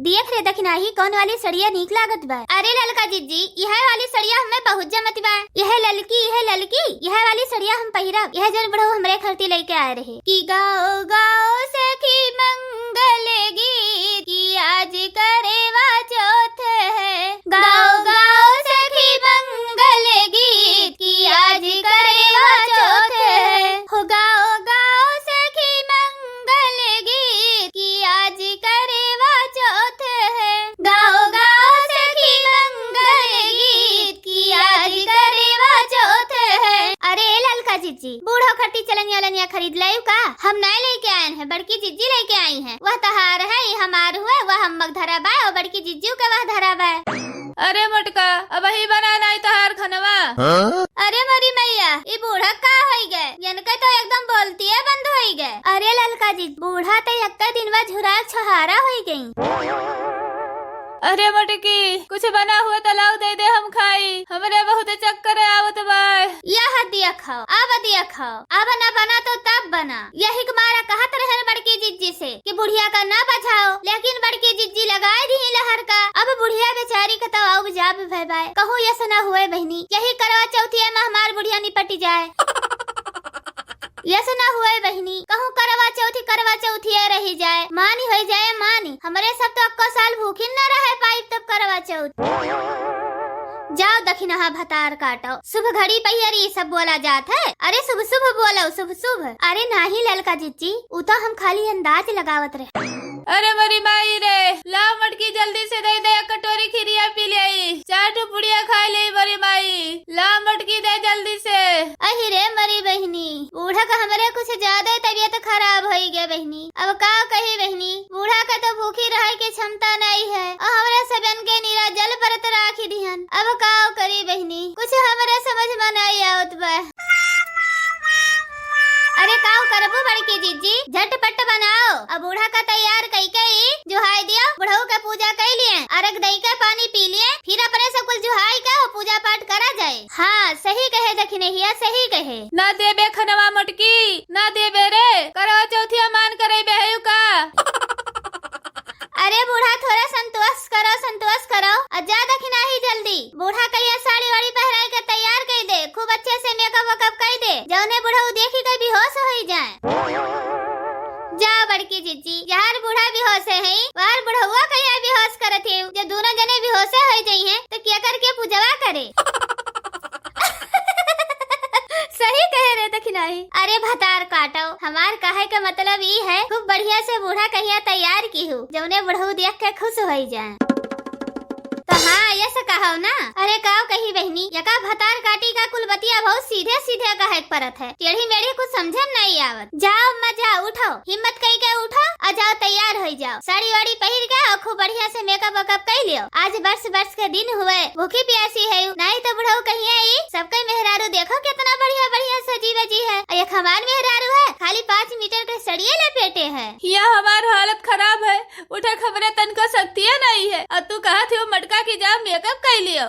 देख रे दखिनाही कौन वाली सड़िया नीक लागत बा। अरे ललका जीजी यह वाली सड़िया हमें बहुत जमत बा। यह ललकी यह वाली सड़िया हम पहिरा। यह जन बड़ो हमरे खरती लेके आए रहे कि गाओ गाओ सखी मंगल गीत की आज करेवा चौथ है। गाओ गाओ सखी मंगल गीत की आज करेवा चौथ है। हो गाओ गाओ सखी मंगल गीत की आज करेवा चौथ है। गाओ गाओ सखी मंगल गीत की आज करेवा चौथ है। अरे ललका जीजी बूढ़ो खट्टी चलनिया खरीद लायु का? हम नए लेके आए हैं, बड़की जीजी लेके आई हैं। वह तहार है ये हमार हुए, वह हम धरा बा और बड़की जीजू का वह धरा बा। अरे मोटका अब ही बना नहीं तहार खनवा। अरे मरी मैया ये बूढ़ा का हो गए? यनका तो एकदम बोलती है बंद हो गए। अरे ललका जी बूढ़ा तो यक्का दिनवा झुरा छहारा हो गई। अरे मोटकी कुछ बना हुआ तलाव दे दे हम खाई, हमरे बहुत चक्कर आवत बा। यह दिया खाओ अब ना बना तो तब बना। यही मारा कहत रहे बड़की जिज्जी से कि बुढ़िया का ना बचाओ, लेकिन बड़की जिज्जी लगाए दी लहर का। अब बुढ़िया बेचारी का तो अब जाब भय बाय। कहूँ यस ना हुए बहनी, यही करवा चौथी में हमार बुढ़िया निपटी जाए। यस ना हुए बहनी, कहूँ करवा चौथी रही जाए, मानी हो जाए मानी। हमारे सब तो अक्को साल भूखी न रहे पाई तब करवा चौथ। जाओ दखिनहा भतार काटो, शुभ घड़ी पहियरी सब बोला जात है। अरे शुभ शुभ बोलो शुभ। अरे नाही ललका जीजी उ तो हम खाली अंदाज लगावत रहे। अरे मरी माई रे ला मटकी जल्दी से दे दे, कटोरी खिरिया पी ले, 4 पुड़िया खा ले मरी माई। ला मटकी दे जल्दी से। अहि रे मरी बहनी बूढ़ा का हमारे कुछ ज्यादा तबीयत खराब हो गया बहनी। अब का कही बहनी, बूढ़ा का तो भूखी रहे के क्षमता नहीं है और हमारे सबन के नीरा जल परत राखी दिहन। अब का करी बहनी, कुछ हमारे समझ में नहीं आवत बा। अरे काव करबो बड़की जीजी झटपट बनाओ। अब बूढ़ा का तैयार कई जुहाई दियो, बुढ़ऊ का पूजा कर लिए, अर्घ दई के पानी पी लिए, फिर अपने सब कुछ जुहाई का पूजा पाठ करा जाए। हाँ सही कहे दखिनहिया सही कहे। ना देबे खनवा मोटकी ना देबे रे, करवा चौथिया मान करे बेहयु का। अरे बूढ़ा थोड़ा संतोष करो जा दखिनाही जल्दी। बूढ़ा कहिया साड़ी वाड़ी पहराई के तैयार कर दे, खूब अच्छे से मेकअप वकअप कर दे, जौने बूढ़ा देखी के बेहोश हो जाए। जा बड़की जीजी यार बूढ़ा बेहोश है, वार बुढ़वा कहिया बेहोश करत है। जब दोनों जने बेहोश हो जाई हैं तो क्या करके पूजवा करे। सही कहे रे दखिनाही। अरे भतार काटो, हमार कहे का मतलब ये है खूब बढ़िया से बूढ़ा कहिया तैयार की हूँ, जौने बुढ़ऊ देख के खुश हो जाए। तो हाँ यस कहो ना। अरे काव कही बहनी यका भतार काटी का कुलबतिया बहुत सीधे कहे परत है, टेढ़ी मेढ़ी कुछ समझे नहीं आवत। जाओ अम्मा जाओ, उठो हिम्मत कई के उठो और जाओ तैयार हो जाओ, साड़ी वाड़ी पहिर के और खूब बढ़िया से मेकअप वकअप कर लियो। आज बरस के दिन हुए, भूखी प्यासी है नहीं तो बुढ़ऊ कहिया ई सबके मेहरारू देखो कितना बढ़िया सजी बजी है। एक हमार मेहरारू है खाली 5 मीटर के सड़िये लपेटे है। यह हमार हालत खराब है, उठे खबरें तन का शक्ति नहीं है और तू कहा थी मटका की जा मेकअप कर लियो।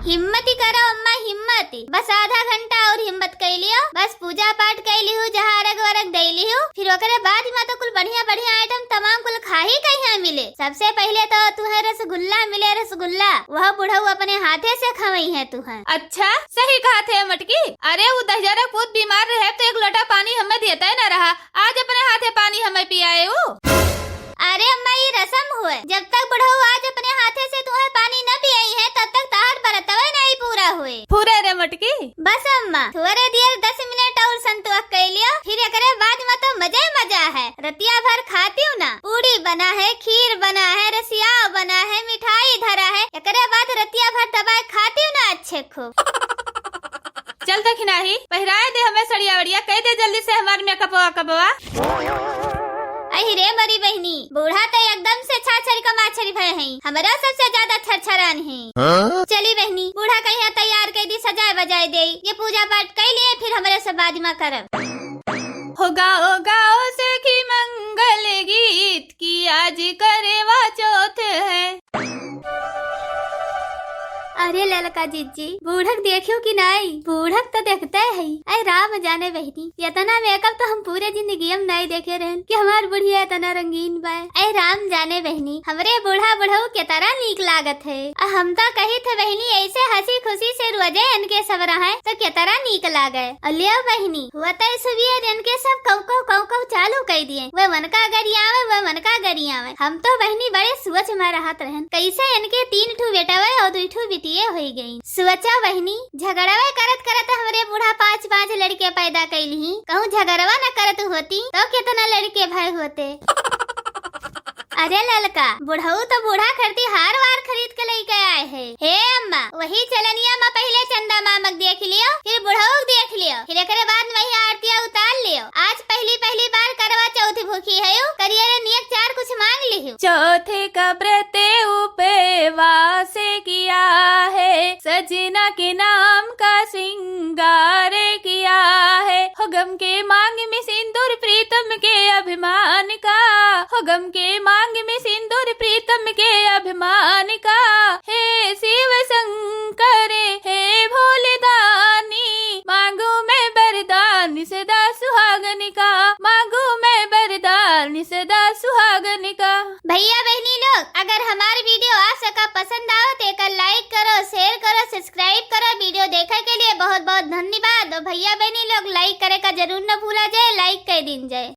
हिम्मती करो अम्मा हिम्मती, बस आधा घंटा और हिम्मत कर लियो। बस पूजा पाठ कर लियो, जहाँ अर्घ वरघ दे लियो, फिर ओकरे बाद में तो कुल बढ़िया आइटम तमाम कुल खाही कहीं मिले। सबसे पहले तो तुहे रसगुल्ला मिले, रसगुल्ला वह बुढ़ऊ अपने हाथे से खवई है तुहे। अच्छा सही कहा थे मटकी। अरे वो 10 पूत बीमार रहे तो 1 लोटा पानी हमें देता ही न रहा, आज अपने हाथे पानी हमें पियाए वो। अरे अम्मा ये रसम हुए, जब तक बुढ़ऊ आज अपने हाथे से तुम्हें पानी न पियाई है तब तक ताहर बरतवा नहीं पूरा हुए। पूरे रे मटकी। बस अम्मा थोड़े देर 10 मिनट और संतोष कर लियो, फिर एकरे बाद में तो मजा है। रतिया भर खाती हूँ ना, पूड़ी बना है, खीर बना है, रसिया बना है, मिठाई धरा है, एकरे बाद रतिया भर दबाए खाती हूँ ना अच्छे खूब। चल दखिनाही पहराए दे हमें सड़िया वड़िया, कह दे जल्दी से हमारे मेकअप वकअपवा। अहि रे मरी बहनी बूढ़ा तो एकदम से छाछरी का माछरी भय है, हमारा सबसे ज्यादा छरछरान है। चली बहनी बूढ़ा कहिया तैयार कर दी, सजाए बजाए दे, ये पूजा पाठ कर लिए, फिर हमारे से बाद में करब। हो गाओ गाओ सखी मंगल गीत की आज करेवा चौथ है। अरे ललका जीजी बूढ़क देखियो कि नहीं, बूढ़क तो देखते है। अरे राम जाने बहनी इतना मेकअप तो हम पूरे जिंदगी में नहीं देखे रहे कि हमार बुढ़िया इतना रंगीन बा। अरे राम जाने बहनी हमरे बूढ़ा बुढ़ऊ के तरह नीक लागत है। हम तो कही थे बहनी ऐसे हंसी खुशी से रोजे इनके सब रहे तो के तरह नीक लागे। अलिया बहनी हुआ तो सुबह इनके सब कौ चालू कर दिए। वे मन का गरियावे वे मन का गरियावे। हम तो बहनी बड़े सोच में रहत रहन कैसे इनके 3 ठू बेटावे और 2 ठू बिटिये हो गई। सोचा बहनी झगड़ावे करत करत हमरे बूढ़ा 5 लड़के पैदा कैली। कहूँ झगड़वा न करत होती तो कितना लड़के भाई होते। अरे ललका बुढ़ऊ तो बूढ़ा खरती हार वार खरीद के लेके आए है। हे अम्मा वही चलनिया में पहले चंदा मामक देख लियो फिर बुढ़ऊ देख लियो फिर एकरे बाद वही आरतिया उतार लियो। आज पहली बार करवा चौथ भूखी है करियर नियत 4 कुछ मांग लियो। चौथे का व्रत उपवास किया है सजना के नाम का सिंगार किया है। हो गम के मांग में सिंदूर प्रीतम के अभिमान का। हो गम के मांग में सिंदूर प्रीतम के अभिमान का। हे शिव शंकर हे भोले दानी मांगू मैं वरदान सदा सुहागन का। मांगू मैं वरदान सदा सुहागन का। भैया बहनी लोग अगर हमारे वीडियो आप सबका पसंद आओ तो एक लाइक करो शेयर करो सब्सक्राइब करो। वीडियो देखने के लिए बहुत बहुत धन्यवाद। भैया बहनी लोग लाइक करे का जरूर न भूला जाए। लाइक कर दिन जाए।